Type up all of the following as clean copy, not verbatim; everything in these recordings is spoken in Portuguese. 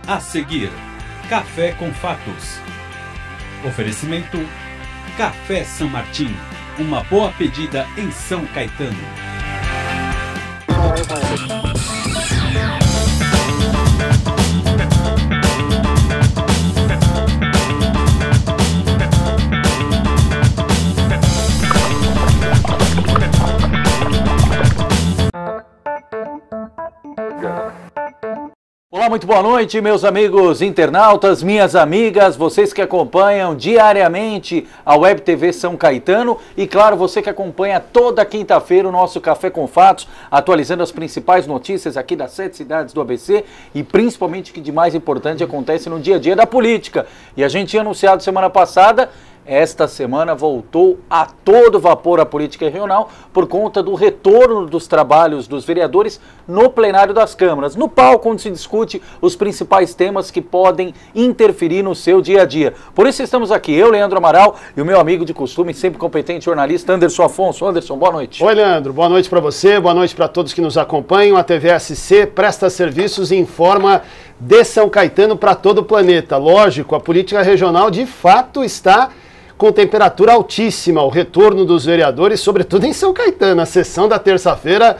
A seguir, Café com Fatos. Oferecimento Café São Martim, uma boa pedida em São Caetano. Olá, muito boa noite, meus amigos internautas, minhas amigas, vocês que acompanham diariamente a Web TV São Caetano e, claro, você que acompanha toda quinta-feira o nosso Café com Fatos, atualizando as principais notícias aqui das 7 cidades do ABC e principalmente o que de mais importante acontece no dia a dia da política. E a gente tinha anunciado semana passada. Esta semana voltou a todo vapor a política regional por conta do retorno dos trabalhos dos vereadores no plenário das câmaras, no palco onde se discute os principais temas que podem interferir no seu dia a dia. Por isso estamos aqui, eu, Leandro Amaral, e o meu amigo de costume, sempre competente jornalista, Anderson Afonso. Anderson, boa noite. Oi, Leandro, boa noite para você, boa noite para todos que nos acompanham. A TV SC presta serviços e informa de São Caetano para todo o planeta. Lógico, a política regional de fato está com temperatura altíssima, o retorno dos vereadores, sobretudo em São Caetano. A sessão da terça-feira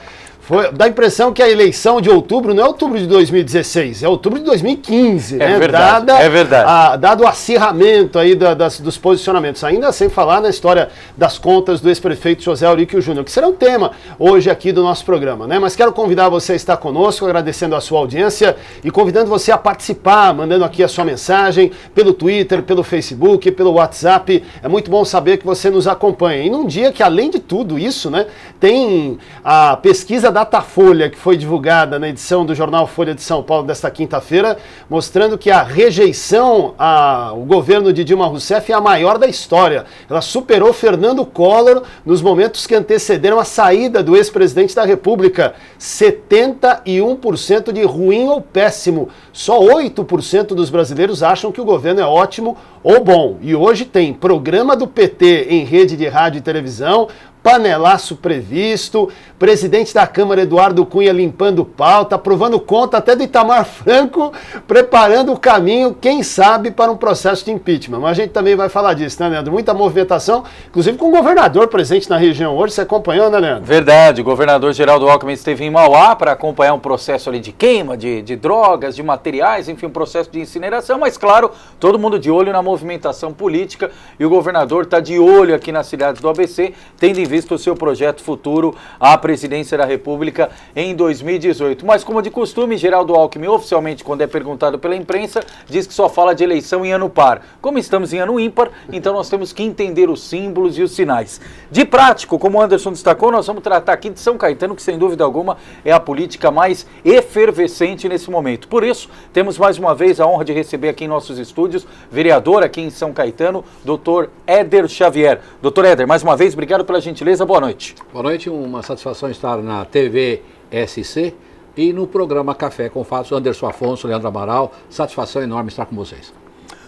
dá a impressão que a eleição de outubro não é outubro de 2016, é outubro de 2015, né? É verdade, é verdade. Dado o acirramento aí dos posicionamentos, ainda sem falar na história das contas do ex-prefeito José Auríquio Júnior, que será um tema hoje aqui do nosso programa, né? Mas quero convidar você a estar conosco, agradecendo a sua audiência e convidando você a participar, mandando aqui a sua mensagem pelo Twitter, pelo Facebook, pelo WhatsApp. É muito bom saber que você nos acompanha. E num dia que, além de tudo isso, né, tem a pesquisa Datafolha, que foi divulgada na edição do jornal Folha de São Paulo desta quinta-feira, mostrando que a rejeição ao governo de Dilma Rousseff é a maior da história. Ela superou Fernando Collor nos momentos que antecederam a saída do ex-presidente da República. 71% de ruim ou péssimo. Só 8% dos brasileiros acham que o governo é ótimo ou bom. E hoje tem programa do PT em rede de rádio e televisão, panelaço previsto, presidente da Câmara Eduardo Cunha limpando pauta, aprovando conta até do Itamar Franco, preparando o caminho, quem sabe, para um processo de impeachment. Mas a gente também vai falar disso, né, Leandro? Muita movimentação, inclusive com o governador presente na região hoje. Você acompanhou, né, Leandro? Verdade, o governador Geraldo Alckmin esteve em Mauá para acompanhar um processo ali de queima, de drogas, de materiais, enfim, um processo de incineração, mas claro, todo mundo de olho na movimentação política e o governador está de olho aqui nas cidades do ABC, tendo em vista o seu projeto futuro à presidência da República em 2018. Mas, como de costume, Geraldo Alckmin, oficialmente, quando é perguntado pela imprensa, diz que só fala de eleição em ano par. Como estamos em ano ímpar, então nós temos que entender os símbolos e os sinais. De prático, como o Anderson destacou, nós vamos tratar aqui de São Caetano, que sem dúvida alguma é a política mais efervescente nesse momento. Por isso, temos mais uma vez a honra de receber aqui em nossos estúdios, vereador aqui em São Caetano, Dr. Éder Xavier. Dr. Éder, mais uma vez, obrigado pela gentileza, boa noite. Boa noite, uma satisfação estar na TV SC e no programa Café com Fatos, Anderson Afonso, Leandro Amaral, satisfação enorme estar com vocês.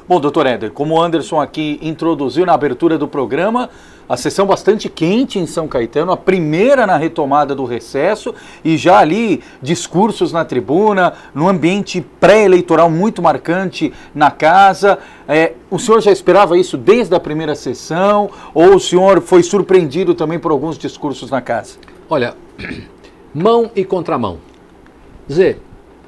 Bom, doutor Éder, como o Anderson aqui introduziu na abertura do programa, a sessão bastante quente em São Caetano, a primeira na retomada do recesso e já ali discursos na tribuna, num ambiente pré-eleitoral muito marcante na casa. O senhor já esperava isso desde a primeira sessão ou o senhor foi surpreendido também por alguns discursos na casa? Olha, mão e contramão. Quer dizer,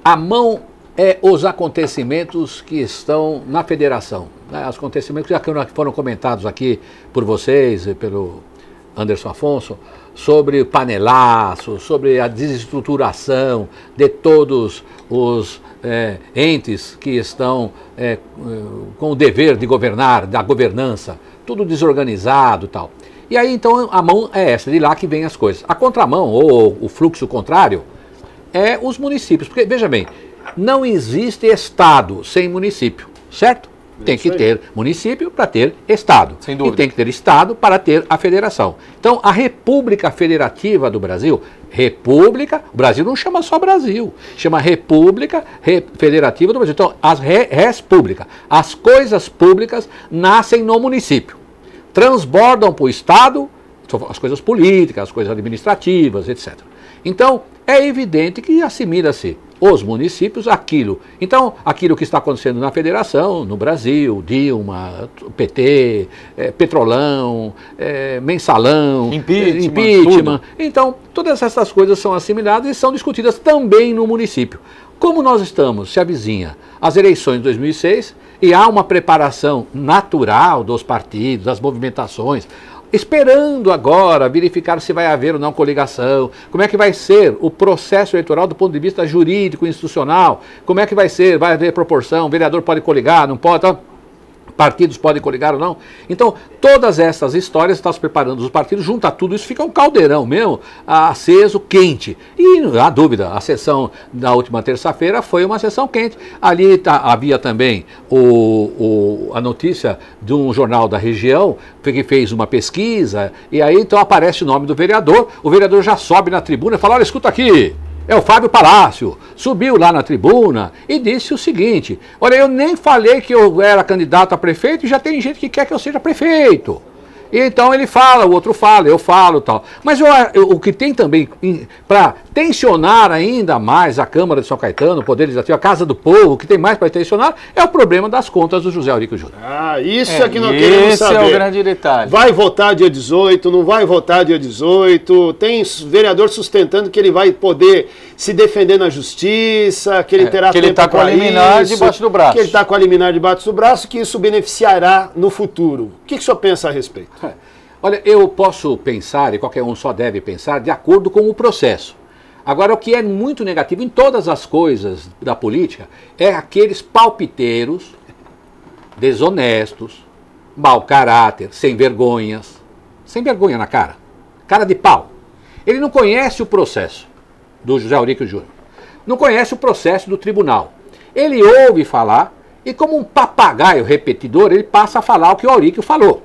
a mão é os acontecimentos que estão na federação, né? Os acontecimentos que já foram comentados aqui por vocês e pelo Anderson Afonso, sobre panelaço, sobre a desestruturação de todos os entes que estão com o dever de governar, da governança, tudo desorganizado e tal. E aí então a mão é essa, de lá que vem as coisas. A contramão, ou o fluxo contrário, é os municípios, porque veja bem, não existe estado sem município, certo? Tem que ter município para ter estado. Sem dúvida. E tem que ter estado para ter a federação. Então, a República Federativa do Brasil, o Brasil não chama só Brasil, chama República Federativa do Brasil. Então, res pública, as coisas públicas nascem no município, transbordam para o estado, as coisas políticas, as coisas administrativas, etc. Então, é evidente que assimila-se os municípios aquilo. Então, aquilo que está acontecendo na federação, no Brasil, Dilma, PT, Petrolão, Mensalão, impeachment. Então, todas essas coisas são assimiladas e são discutidas também no município. Como nós estamos, se avizinha, as eleições de 2006 e há uma preparação natural dos partidos, das movimentações, esperando agora verificar se vai haver ou não coligação, como é que vai ser o processo eleitoral do ponto de vista jurídico, institucional, como é que vai ser, vai haver proporção, o vereador pode coligar, não pode, partidos podem coligar ou não. Então, todas essas histórias estão se preparando os partidos, junta tudo isso, fica um caldeirão mesmo, aceso, quente. E não há dúvida, a sessão da última terça-feira foi uma sessão quente. Ali havia também a notícia de um jornal da região que fez uma pesquisa, e aí então aparece o nome do vereador, o vereador já sobe na tribuna e fala, olha, escuta aqui, é o Fábio Palácio, subiu lá na tribuna e disse o seguinte, olha, eu nem falei que eu era candidato a prefeito e já tem gente que quer que eu seja prefeito. E então ele fala, o outro fala, eu falo e tal. Mas o que tem também, para tensionar ainda mais a Câmara de São Caetano, o Poder Legislativo, a Casa do Povo, o que tem mais para tensionar é o problema das contas do José Aurico Júnior. Isso é que nós queremos saber. Esse é o grande detalhe. Vai votar dia 18, não vai votar dia 18, tem vereador sustentando que ele vai poder se defender na justiça, que ele terá tempo para isso. Que ele está com a liminar debaixo do braço. Que ele está com a liminar debaixo do braço, que isso beneficiará no futuro. O que o senhor pensa a respeito? Olha, eu posso pensar, e qualquer um só deve pensar, de acordo com o processo. Agora, o que é muito negativo em todas as coisas da política é aqueles palpiteiros, desonestos, mau caráter, sem vergonha na cara, cara de pau. Ele não conhece o processo do José Aurico Júnior, não conhece o processo do tribunal. Ele ouve falar e, como um papagaio repetidor, ele passa a falar o que o Aurico falou.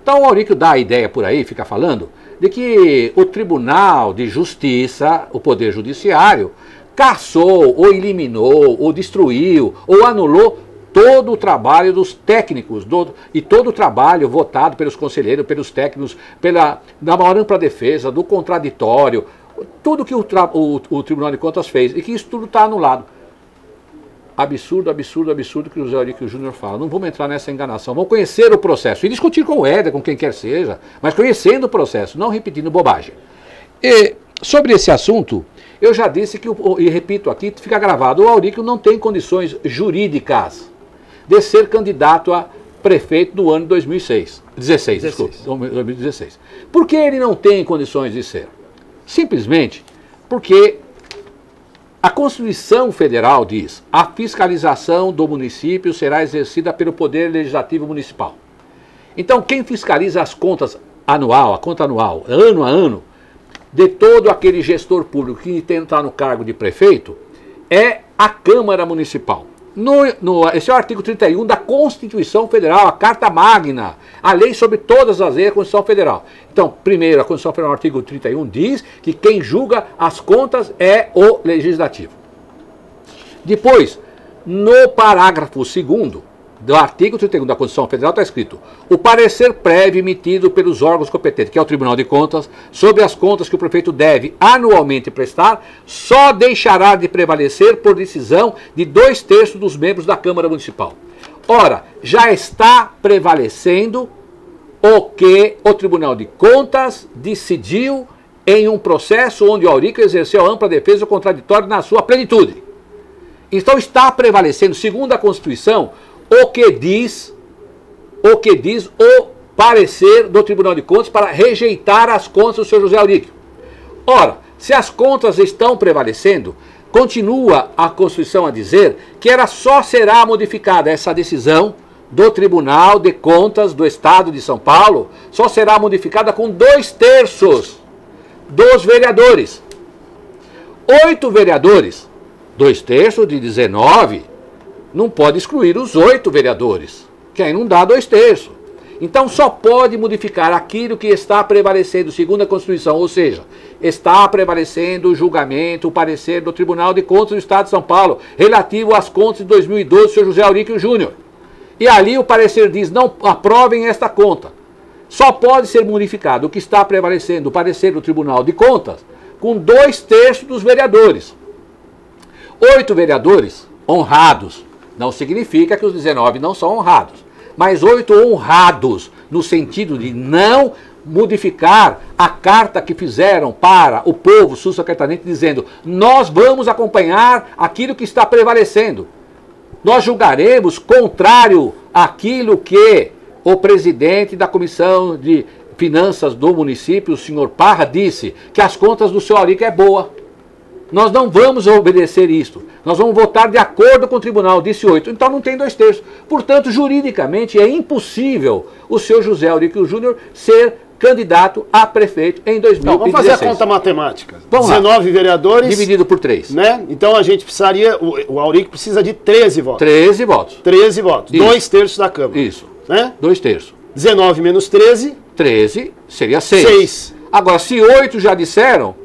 Então o Aurico dá a ideia por aí, fica falando, de que o Tribunal de Justiça, o Poder Judiciário, cassou, ou eliminou, ou destruiu, ou anulou todo o trabalho dos técnicos, e todo o trabalho votado pelos conselheiros, pelos técnicos, da maior ampla defesa, do contraditório, tudo que o Tribunal de Contas fez, e que isso tudo está anulado. Absurdo, absurdo, absurdo que o José Aurico Júnior fala. Não vamos entrar nessa enganação, vamos conhecer o processo e discutir com o Éder, com quem quer seja, mas conhecendo o processo, não repetindo bobagem. E sobre esse assunto, eu já disse que, e repito aqui, fica gravado, o Aurico não tem condições jurídicas de ser candidato a prefeito no ano 2016. Por que ele não tem condições de ser? Simplesmente porque a Constituição Federal diz: a fiscalização do município será exercida pelo Poder Legislativo Municipal. Então, quem fiscaliza as contas anual, a conta anual, ano a ano, de todo aquele gestor público que está no cargo de prefeito, é a Câmara Municipal. Esse é o artigo 31 da Constituição Federal, a Carta Magna, a lei sobre todas as leis da Constituição Federal. Então, primeiro, a Constituição Federal, no artigo 31, diz que quem julga as contas é o Legislativo. Depois, no parágrafo 2º do artigo 31 da Constituição Federal está escrito: o parecer prévio emitido pelos órgãos competentes, que é o Tribunal de Contas, sobre as contas que o prefeito deve anualmente prestar, só deixará de prevalecer por decisão de 2/3 dos membros da Câmara Municipal. Ora, já está prevalecendo o que o Tribunal de Contas decidiu em um processo onde o Aurico exerceu a ampla defesa do contraditório na sua plenitude. Então está prevalecendo, segundo a Constituição, o que diz o parecer do Tribunal de Contas para rejeitar as contas do senhor José Aurico. Ora, se as contas estão prevalecendo, continua a Constituição a dizer que ela só será modificada, essa decisão do Tribunal de Contas do Estado de São Paulo, só será modificada com 2/3 dos vereadores. 8 vereadores, 2/3 de 19, não pode excluir os 8 vereadores, que aí não dá 2/3. Então só pode modificar aquilo que está prevalecendo, segundo a Constituição, ou seja, está prevalecendo o julgamento, o parecer do Tribunal de Contas do Estado de São Paulo, relativo às contas de 2012 do senhor José Aurico Júnior. E ali o parecer diz: não aprovem esta conta. Só pode ser modificado o que está prevalecendo, o parecer do Tribunal de Contas, com 2/3 dos vereadores. 8 vereadores honrados. Não significa que os 19 não são honrados, mas 8 honrados, no sentido de não modificar a carta que fizeram para o povo sul-sacratense, dizendo: nós vamos acompanhar aquilo que está prevalecendo. Nós julgaremos contrário àquilo que o presidente da Comissão de Finanças do município, o senhor Parra, disse, que as contas do seu Aurico é boa. Nós não vamos obedecer isto. Nós vamos votar de acordo com o tribunal, disse 8. Então não tem 2/3. Portanto, juridicamente, é impossível o senhor José Aurico Júnior ser candidato a prefeito em 2016. Então, vamos fazer a conta matemática. Vamos 19 lá. vereadores. Dividido por 3. Né? Então a gente precisaria, o Aurico precisa de 13 votos. 13 votos. 13 votos. Isso. 2/3 da Câmara. Isso. Né? 2/3. 19 menos 13. 13 seria 6. 6. Agora, se 8 já disseram,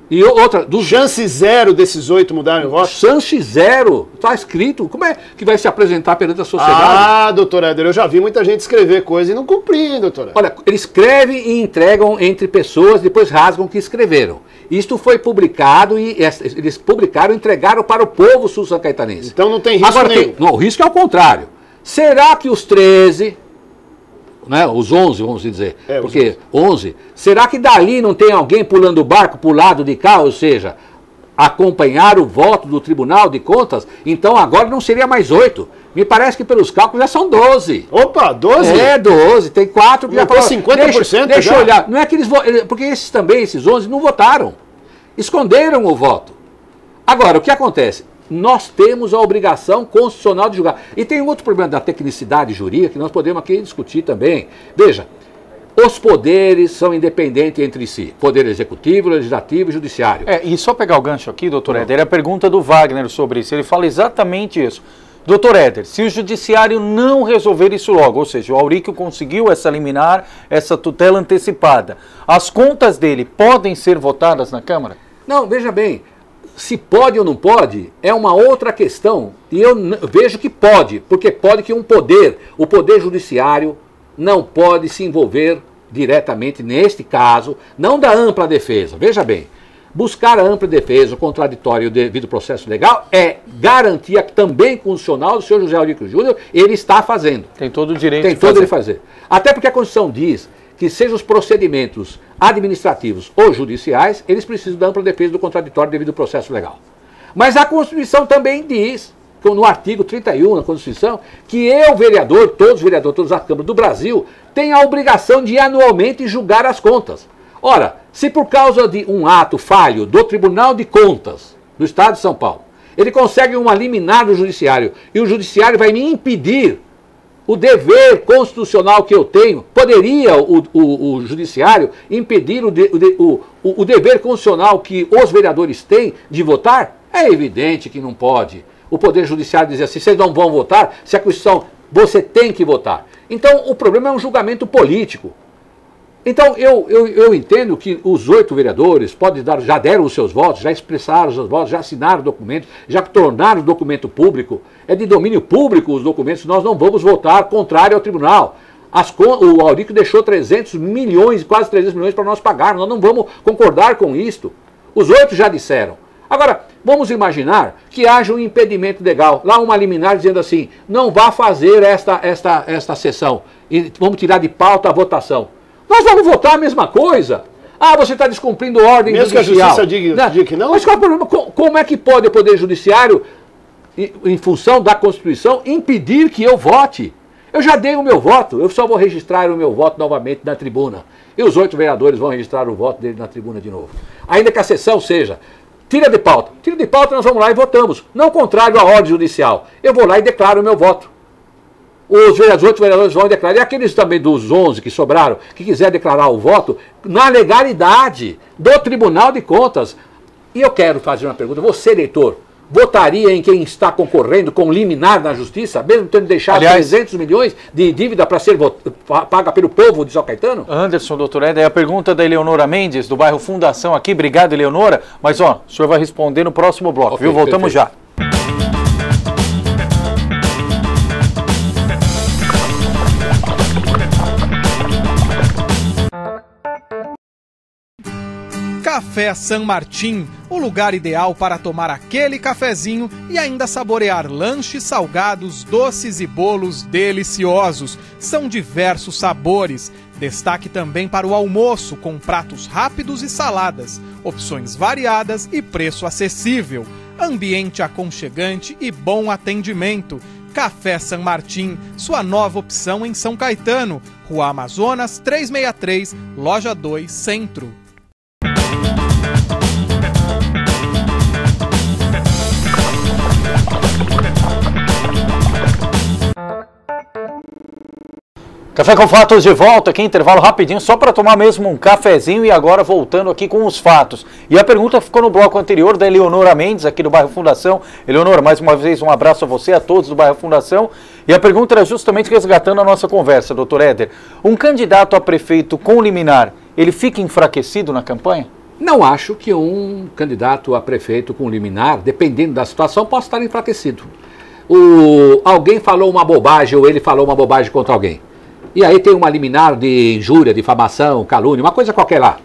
e outra, Chance zero desses 8 mudarem o voto? chance zero, está escrito, como é que vai se apresentar perante a sociedade? Ah, doutor Éder, eu já vi muita gente escrever coisa e não cumprir, hein, doutor Éder? Olha, eles escrevem e entregam entre pessoas, depois rasgam o que escreveram. Isto foi publicado e eles publicaram e entregaram para o povo sul-sacratense. Então não tem risco Agora, nenhum. não, o risco é o contrário. Será que os 13... Né, os 11, vamos dizer, porque 11, será que dali não tem alguém pulando o barco para o lado de cá, ou seja, acompanhar o voto do Tribunal de Contas? Então agora não seria mais 8, me parece que pelos cálculos já são 12. Opa, 12? É, 12, tem 4 que já Foi falaram. 50%. Deixa já? eu olhar, não é que eles porque esses 11 não votaram, esconderam o voto. Agora, o que acontece? Nós temos a obrigação constitucional de julgar. E tem um outro problema da tecnicidade jurídica que nós podemos aqui discutir também. Veja, os poderes são independentes entre si. Poder executivo, legislativo e judiciário. E só pegar o gancho aqui, doutor Éder, a pergunta do Wagner sobre isso. Ele fala exatamente isso. Doutor Éder, se o judiciário não resolver isso logo, ou seja, o Aurico conseguiu essa liminar, essa tutela antecipada, as contas dele podem ser votadas na Câmara? Não, veja bem. Se pode ou não pode, é uma outra questão. E eu vejo que pode, porque pode que o poder judiciário não pode se envolver diretamente neste caso, não da ampla defesa. Veja bem, buscar a ampla defesa, o contraditório e o devido processo legal é garantia também constitucional do senhor José Aurico Júnior, ele está fazendo. Tem todo o direito de fazer. Tem todo ele fazer. Até porque a Constituição diz que sejam os procedimentos administrativos ou judiciais, eles precisam da ampla defesa do contraditório devido ao processo legal. Mas a Constituição também diz, no artigo 31 da Constituição, que eu, vereador, todos da Câmara do Brasil, têm a obrigação de anualmente julgar as contas. Ora, se por causa de um ato falho do Tribunal de Contas do Estado de São Paulo, ele consegue uma liminar do Judiciário, e o Judiciário vai me impedir o dever constitucional que eu tenho, poderia o Judiciário impedir o dever constitucional que os vereadores têm de votar? É evidente que não pode. O Poder Judiciário diz assim, vocês não vão votar, se a Constituição, você tem que votar. Então, o problema é um julgamento político. Então, eu entendo que os 8 vereadores já deram os seus votos, já expressaram os seus votos, já assinaram o documento, já tornaram o documento público. É de domínio público os documentos, nós não vamos votar contrário ao tribunal. O Aurico deixou 300 milhões, quase 300 milhões para nós pagarmos, nós não vamos concordar com isto. Os 8 já disseram. Agora, vamos imaginar que haja um impedimento legal, lá uma liminar dizendo assim, não vá fazer esta sessão, e vamos tirar de pauta a votação. Nós vamos votar a mesma coisa. Ah, você está descumprindo a ordem judicial. Mesmo que a justiça diga que não? Mas qual é o problema? Como é que pode o Poder Judiciário, em função da Constituição, impedir que eu vote? Eu já dei o meu voto, eu só vou registrar o meu voto novamente na tribuna. E os 8 vereadores vão registrar o voto dele na tribuna de novo. Ainda que a sessão seja, tira de pauta. Tira de pauta, nós vamos lá e votamos. Não contrário à ordem judicial. Eu vou lá e declaro o meu voto. Os 8 vereadores vão declarar, e aqueles também dos 11 que sobraram, que quiser declarar o voto, na legalidade do Tribunal de Contas. E eu quero fazer uma pergunta, você, eleitor, votaria em quem está concorrendo com liminar na justiça, mesmo tendo deixado 300 milhões de dívida para ser paga pelo povo de São Caetano? Anderson, doutor Éder, a pergunta da Eleonora Mendes, do bairro Fundação aqui. Obrigado, Eleonora. Mas, o senhor vai responder no próximo bloco, okay, viu? Voltamos perfeito. já. Café San Martín, o lugar ideal para tomar aquele cafezinho e ainda saborear lanches salgados, doces e bolos deliciosos. São diversos sabores. Destaque também para o almoço, com pratos rápidos e saladas, opções variadas e preço acessível. Ambiente aconchegante e bom atendimento. Café San Martín, sua nova opção em São Caetano, Rua Amazonas 363, Loja 2, Centro. Café com Fatos de volta aqui, intervalo rapidinho, só para tomar mesmo um cafezinho e agora voltando aqui com os fatos. E a pergunta ficou no bloco anterior da Eleonora Mendes, aqui do bairro Fundação. Eleonora, mais uma vez um abraço a você, a todos do bairro Fundação. E a pergunta era justamente resgatando a nossa conversa, doutor Éder. Um candidato a prefeito com liminar, ele fica enfraquecido na campanha? Não acho que um candidato a prefeito com liminar, dependendo da situação, possa estar enfraquecido. Alguém falou uma bobagem ou ele falou uma bobagem contra alguém. E aí tem uma liminar de injúria, difamação, calúnia, uma coisa qualquer lá.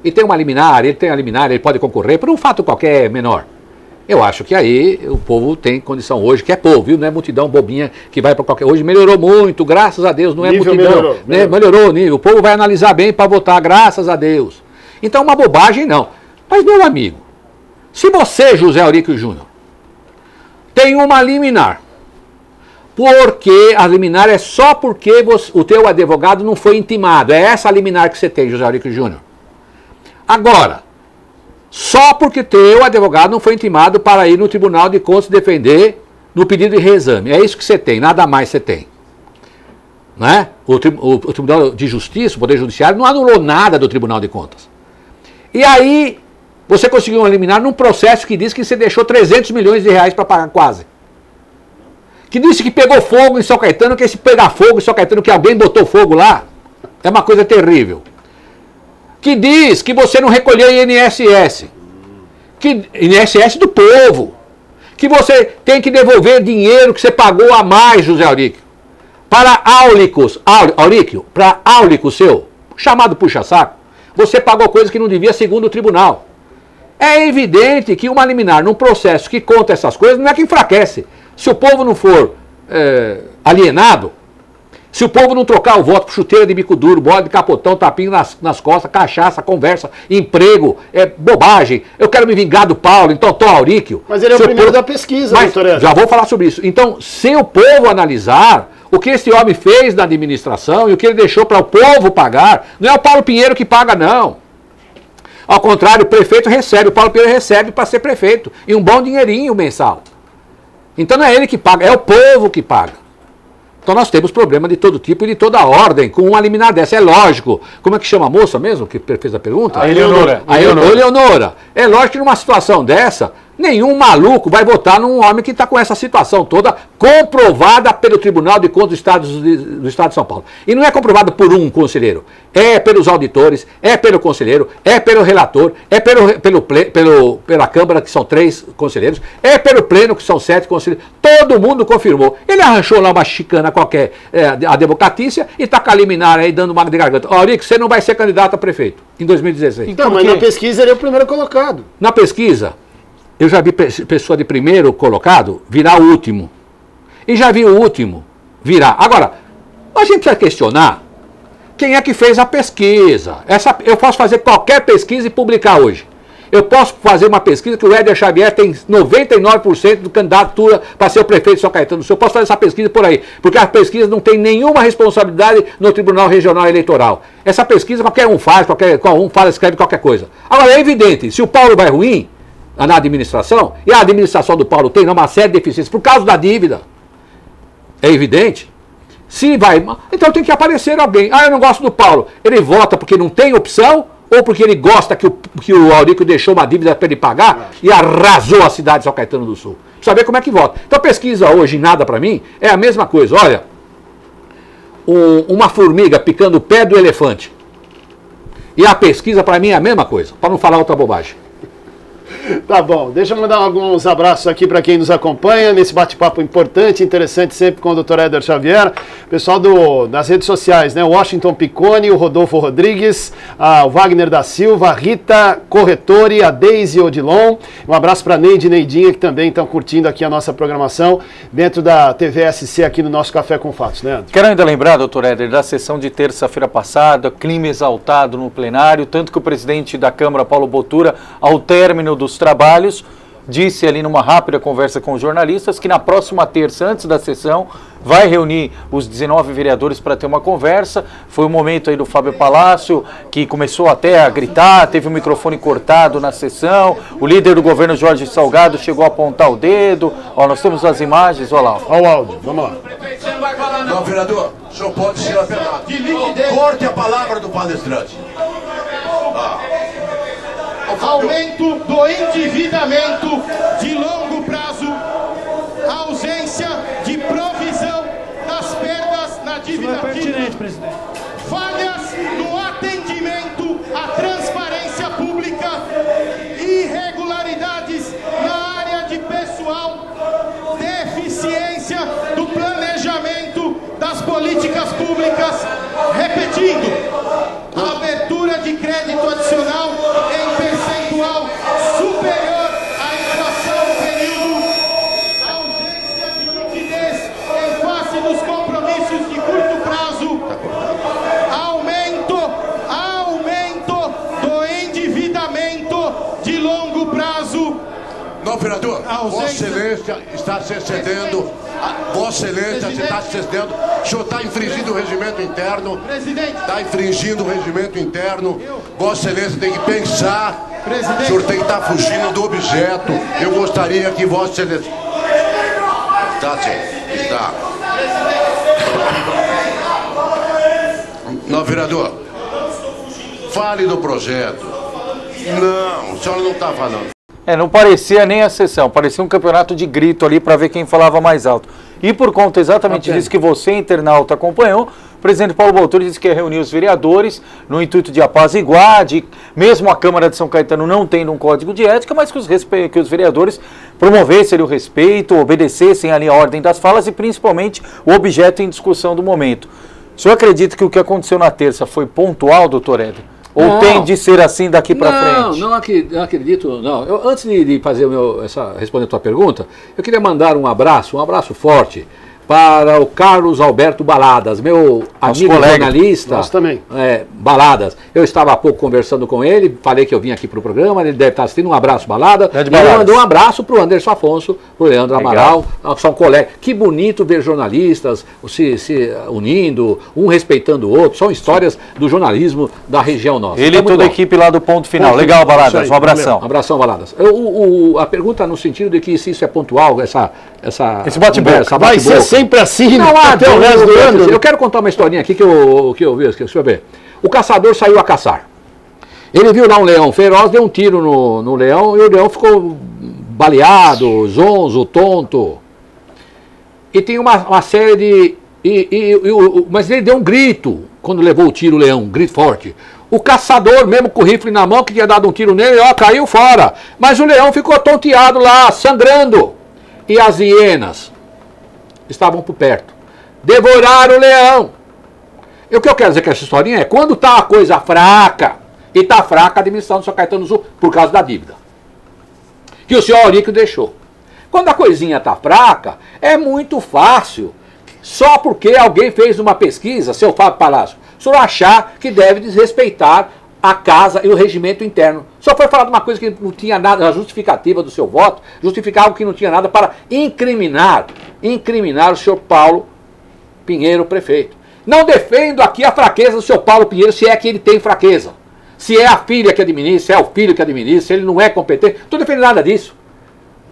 E tem uma liminar, ele pode concorrer por um fato qualquer menor. Eu acho que aí o povo tem condição hoje, que é povo, viu? Não é multidão bobinha que vai para qualquer... Hoje melhorou muito, graças a Deus, não é nível multidão. Melhorou o nível. O povo vai analisar bem para votar, graças a Deus. Então uma bobagem não. Mas, meu amigo, se você, José Auríquio Júnior, tem uma liminar, porque a liminar é só porque o teu advogado não foi intimado. É essa a liminar que você tem, José Auríquio Júnior. Agora, só porque teu advogado não foi intimado para ir no Tribunal de Contas defender no pedido de reexame. É isso que você tem, nada mais você tem. Né? O Tribunal de Justiça, o Poder Judiciário, não anulou nada do Tribunal de Contas. E aí, você conseguiu uma liminar num processo que diz que você deixou 300 milhões de reais para pagar quase. Que disse que pegou fogo em São Caetano, que esse pegar fogo em São Caetano, que alguém botou fogo lá, é uma coisa terrível. Que diz que você não recolheu INSS. INSS do povo. Que você tem que devolver dinheiro que você pagou a mais, José Auríquio. Para Auríquio, para Áulico seu, chamado puxa-saco, você pagou coisa que não devia segundo o tribunal. É evidente que uma liminar num processo que conta essas coisas não é que enfraquece. Se o povo não for alienado, se o povo não trocar o voto por chuteira de bico duro, bola de capotão, tapinho nas costas, cachaça, conversa, emprego, bobagem, eu quero me vingar do Paulo, então tô Auríquio. Mas ele é o primeiro da pesquisa, doutor Éder. Já vou falar sobre isso. Então, se o povo analisar o que esse homem fez na administração e o que ele deixou para o povo pagar, não é o Paulo Pinheiro que paga, não. Ao contrário, o prefeito recebe, o Paulo Pinheiro recebe para ser prefeito, e um bom dinheirinho mensal. Então não é ele que paga, é o povo que paga. Então nós temos problema de todo tipo e de toda ordem com uma liminar dessa. É lógico. Como é que chama a moça mesmo que fez a pergunta? A Eleonora. Eleonora. É lógico que numa situação dessa, nenhum maluco vai votar num homem que está com essa situação toda comprovada pelo Tribunal de Contas do Estado de São Paulo. E não é comprovada por um conselheiro. É pelos auditores, é pelo conselheiro, é pelo relator, é pela Câmara, que são 3 conselheiros, é pelo Pleno, que são 7 conselheiros. Todo mundo confirmou. Ele arranchou lá uma chicana qualquer, a democratícia, e está com a liminar aí dando uma de garganta. Auríquio, você não vai ser candidato a prefeito em 2016. Então, mas na pesquisa ele é o primeiro colocado. Na pesquisa, eu já vi pessoa de primeiro colocado virar o último. E já vi o último virar. Agora, a gente precisa questionar quem é que fez a pesquisa. Eu posso fazer qualquer pesquisa e publicar hoje. Eu posso fazer uma pesquisa que o Éder Xavier tem 99% de candidatura para ser o prefeito de São Caetano do Sul. Eu posso fazer essa pesquisa por aí, porque a pesquisa não tem nenhuma responsabilidade no Tribunal Regional Eleitoral. Essa pesquisa qualquer um faz, escreve qualquer coisa. Agora, é evidente, se o Paulo vai ruim na administração, e a administração do Paulo tem uma série de deficiências por causa da dívida, é evidente. Se vai, então tem que aparecer alguém. Eu não gosto do Paulo. Ele vota porque não tem opção ou porque ele gosta que o Auríquio deixou uma dívida para ele pagar e arrasou a cidade de São Caetano do Sul. Precisa ver como é que vota. Então pesquisa hoje, nada para mim, é a mesma coisa. Olha, uma formiga picando o pé do elefante. E a pesquisa para mim é a mesma coisa, para não falar outra bobagem. Tá bom, deixa eu mandar alguns abraços aqui para quem nos acompanha nesse bate-papo importante, interessante sempre com o Dr. Éder Xavier, pessoal das redes sociais, né? O Washington Piccone, o Rodolfo Rodrigues, o Wagner da Silva, a Rita Corretore, a Deise Odilon, um abraço para Neide e Neidinha, que também estão curtindo aqui a nossa programação dentro da TVSC aqui no nosso Café com Fatos, né, André? Quero ainda lembrar, doutor Éder, da sessão de terça-feira passada, clima exaltado no plenário, tanto que o presidente da Câmara, Paulo Botura, ao término dos trabalhos, disse ali numa rápida conversa com os jornalistas que na próxima terça, antes da sessão, vai reunir os 19 vereadores para ter uma conversa. Foi o momento aí do Fábio Palácio, que começou até a gritar, teve o microfone cortado na sessão, o líder do governo, Jorge Salgado, chegou a apontar o dedo. Ó, nós temos as imagens, olha lá. Olha o áudio, vamos lá. Não, vereador, o senhor pode ser apelado. Corte a palavra do palestrante. Aumento do endividamento de longo prazo, ausência de provisão das perdas na dívida ativa, falhas no atendimento à transparência pública, irregularidades na área de pessoal, deficiência do planejamento das políticas públicas, repetindo, abertura de crédito adicional em percentual superior à inflação no período, ausência de liquidez em face dos compromissos de curto prazo, aumento do endividamento de longo prazo. Não, vereador, Vossa Excelência está se excedendo. Vossa Excelência está se excedendo. O senhor está infringindo o regimento interno. Está infringindo o regimento interno. Vossa Excelência tem que pensar. O senhor tem que estar fugindo do objeto. Eu gostaria que Vossa Excelência... Está sim, está. Não, vereador, fale do projeto. Não, o senhor não está falando. Não parecia nem a sessão, parecia um campeonato de grito ali para ver quem falava mais alto. E por conta exatamente disso que você, internauta, acompanhou, o presidente Paulo Botura disse que ia reunir os vereadores no intuito de apaziguar, mesmo a Câmara de São Caetano não tendo um código de ética, mas que os vereadores promovessem o respeito, obedecessem ali a ordem das falas e principalmente o objeto em discussão do momento. O senhor acredita que o que aconteceu na terça foi pontual, doutor Éder? Ou não, tem de ser assim daqui para frente? Não acredito, não. Antes de fazer responder a tua pergunta, eu queria mandar um abraço forte para o Carlos Alberto Baladas, meu amigo jornalista. Nós também. Baladas. Eu estava há pouco conversando com ele, falei que eu vim aqui para o programa, ele deve estar assistindo. Um abraço, Balada. E ele mandou um abraço para o Anderson Afonso, para o Leandro Amaral, são colegas. Que bonito ver jornalistas se unindo, um respeitando o outro. São histórias do jornalismo da região nossa. Ele e toda a equipe lá do Ponto Final. Legal, Baladas. Um abração. Um abração, Baladas. A pergunta no sentido de que se isso é pontual, esse bate-boca. Vai ser sempre assim, não há até o resto do ano. Eu quero contar uma historinha aqui que eu vi, deixa eu ver. O caçador saiu a caçar. Ele viu lá um leão feroz, deu um tiro no leão e o leão ficou baleado, zonzo, tonto. E tem uma série de... mas ele deu um grito quando levou o tiro, o leão, um grito forte. O caçador, mesmo com o rifle na mão, que tinha dado um tiro nele, caiu fora. Mas o leão ficou tonteado lá, sangrando. E as hienas estavam por perto. Devoraram o leão. E o que eu quero dizer com essa historinha é, quando está a coisa fraca, e está fraca a administração do São Caetano do Sul por causa da dívida, que o senhor Auríquio deixou. Quando a coisinha está fraca, é muito fácil, só porque alguém fez uma pesquisa, seu Fábio Palácio, o senhor achar que deve desrespeitar a casa e o regimento interno. Só foi falado uma coisa que não tinha nada, a justificativa do seu voto, justificar algo que não tinha nada para incriminar o senhor Paulo Pinheiro, prefeito. Não defendo aqui a fraqueza do senhor Paulo Pinheiro, se é que ele tem fraqueza. Se é a filha que administra, se é o filho que administra, se ele não é competente, não estou defendendo nada disso.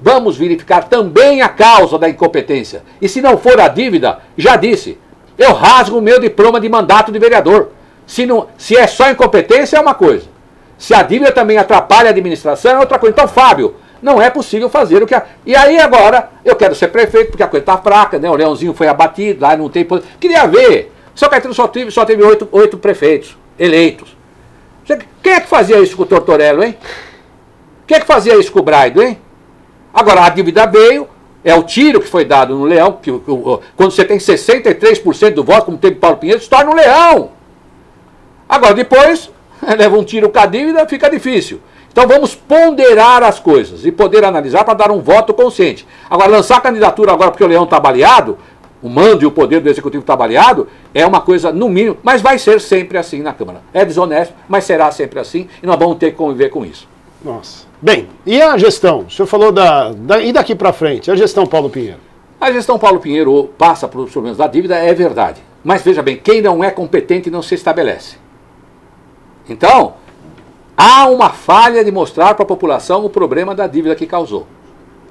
Vamos verificar também a causa da incompetência. E se não for a dívida, já disse, eu rasgo o meu diploma de mandato de vereador. Se é só incompetência, é uma coisa. Se a dívida também atrapalha a administração, é outra coisa. Então, Fábio, não é possível fazer o que... E aí, agora, eu quero ser prefeito, porque a coisa está fraca, né? O Leãozinho foi abatido, lá não tem... Queria ver. São Caetano só teve 8 prefeitos eleitos. Quem é que fazia isso com o Tortorello, hein? Quem é que fazia isso com o Braido, hein? Agora, a dívida veio, é o tiro que foi dado no Leão, que quando você tem 63% do voto, como teve Paulo Pinheiro, se torna um leão. Agora, depois, leva um tiro com a dívida, fica difícil. Então vamos ponderar as coisas e poder analisar para dar um voto consciente. Agora, lançar a candidatura agora porque o Leão está baleado, o mando e o poder do Executivo está baleado, é uma coisa, no mínimo, mas vai ser sempre assim na Câmara. É desonesto, mas será sempre assim e nós vamos ter que conviver com isso. Nossa. Bem, e a gestão? O senhor falou e daqui para frente? A gestão Paulo Pinheiro? A gestão Paulo Pinheiro passa por problemas da dívida, é verdade. Mas veja bem, quem não é competente não se estabelece. Então, há uma falha de mostrar para a população o problema da dívida que causou.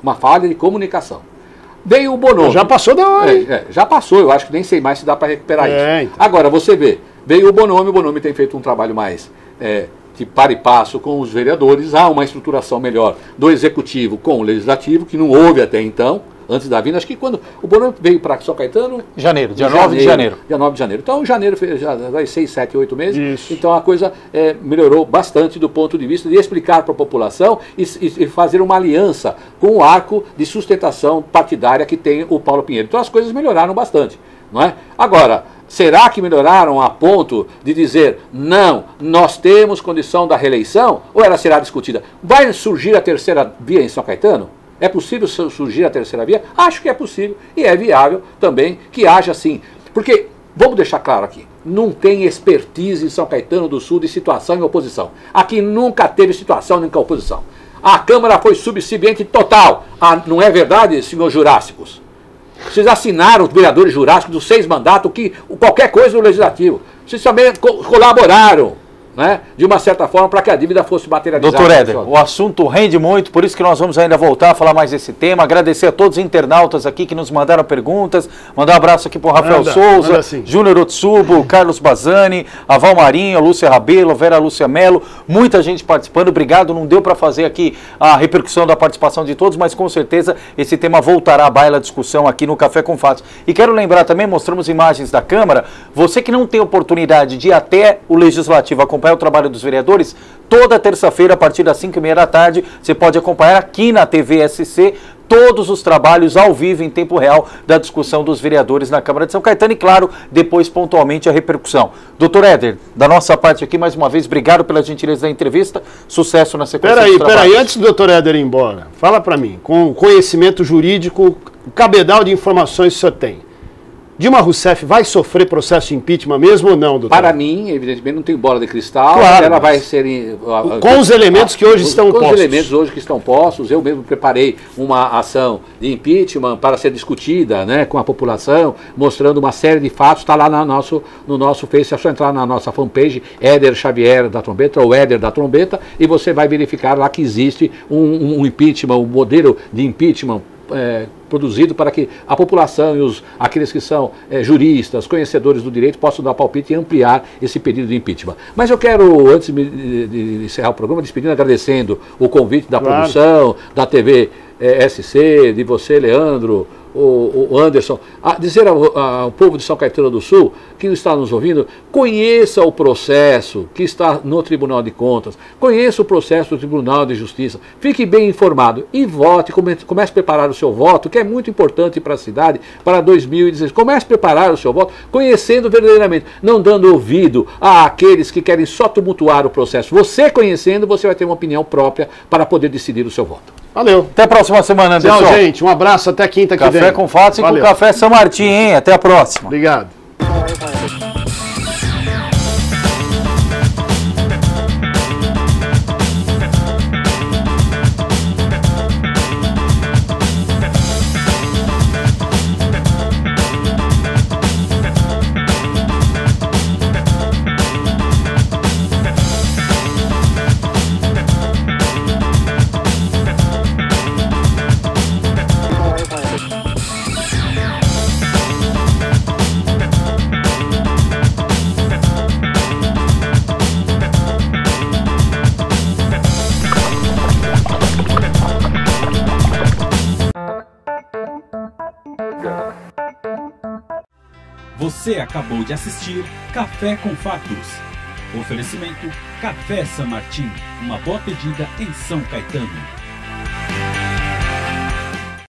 Uma falha de comunicação. Veio o Bonomi. Já passou da hora, hein? Já passou, eu acho que nem sei mais se dá para recuperar isso. Então. Agora, você vê, veio o Bonomi tem feito um trabalho mais de par e passo com os vereadores, há uma estruturação melhor do Executivo com o Legislativo, que não houve até então, antes da vinda. Acho que quando o Bonomi veio para São Caetano... Dia 9 de janeiro. Dia 9 de janeiro. Então, em janeiro já vai 6, 7, 8 meses. Isso. Então, a coisa melhorou bastante do ponto de vista de explicar para a população e fazer uma aliança com o arco de sustentação partidária que tem o Paulo Pinheiro. Então, as coisas melhoraram bastante, não é? Agora, será que melhoraram a ponto de dizer, não, nós temos condição da reeleição? Ou ela será discutida? Vai surgir a terceira via em São Caetano? É possível surgir a terceira via? Acho que é possível e é viável também que haja assim. Porque, vamos deixar claro aqui, não tem expertise em São Caetano do Sul de situação em oposição. Aqui nunca teve situação nem com a oposição. A Câmara foi subserviente total. Não é verdade, senhores jurássicos? Vocês assinaram, os vereadores jurássicos dos 6 mandatos, qualquer coisa no Legislativo. Vocês também colaboraram, né, de uma certa forma, para que a dívida fosse materializada. Doutor Éder, o assunto rende muito, por isso que nós vamos ainda voltar a falar mais desse tema. Agradecer a todos os internautas aqui que nos mandaram perguntas. Mandar um abraço aqui para o Rafael Souza, Júnior Otsubo, Carlos Bazani, a Val Marinho, a Lúcia Rabelo, a Vera Lúcia Melo, muita gente participando. Obrigado, não deu para fazer aqui a repercussão da participação de todos, mas com certeza esse tema voltará à baila discussão aqui no Café com Fatos. E quero lembrar também, mostramos imagens da Câmara, você que não tem oportunidade de ir até o Legislativo acompanhar o trabalho dos vereadores, toda terça-feira, a partir das 5h30 da tarde, você pode acompanhar aqui na TV SC todos os trabalhos ao vivo, em tempo real, da discussão dos vereadores na Câmara de São Caetano e, claro, depois pontualmente a repercussão. Doutor Éder, da nossa parte aqui, mais uma vez, obrigado pela gentileza da entrevista, sucesso na sequência dos trabalhos. Peraí, antes do doutor Éder ir embora, fala para mim, com conhecimento jurídico, o cabedal de informações que o senhor tem. Dilma Rousseff vai sofrer processo de impeachment mesmo ou não, doutor? Para mim, evidentemente, não tem bola de cristal. Claro, ela vai ser... Com os elementos que hoje estão postos. Com os elementos hoje que estão postos. Eu mesmo preparei uma ação de impeachment para ser discutida, né, com a população, mostrando uma série de fatos. Está lá no nosso Face. É só entrar na nossa fanpage, Éder Xavier da Trombeta, ou Éder da Trombeta, e você vai verificar lá que existe um impeachment, um modelo de impeachment produzido para que a população e aqueles que são juristas, conhecedores do direito, possam dar palpite e ampliar esse pedido de impeachment. Mas eu quero, antes de encerrar o programa, despedindo, agradecendo o convite da produção, da TV SC, de você, Leandro, o Anderson, dizer ao povo de São Caetano do Sul, que está nos ouvindo, conheça o processo que está no Tribunal de Contas, conheça o processo do Tribunal de Justiça, fique bem informado e vote, comece a preparar o seu voto, que é muito importante para a cidade, para 2016. Comece a preparar o seu voto, conhecendo verdadeiramente, não dando ouvido àqueles que querem só tumultuar o processo. Você conhecendo, você vai ter uma opinião própria para poder decidir o seu voto. Valeu. Até a próxima semana, Anderson. Tchau, gente. Um abraço até quinta que vem. Café com Fatos e com Café São Martim, hein? Até a próxima. Obrigado. Você acabou de assistir Café com Fatos. Oferecimento Café San Martín, uma boa pedida em São Caetano.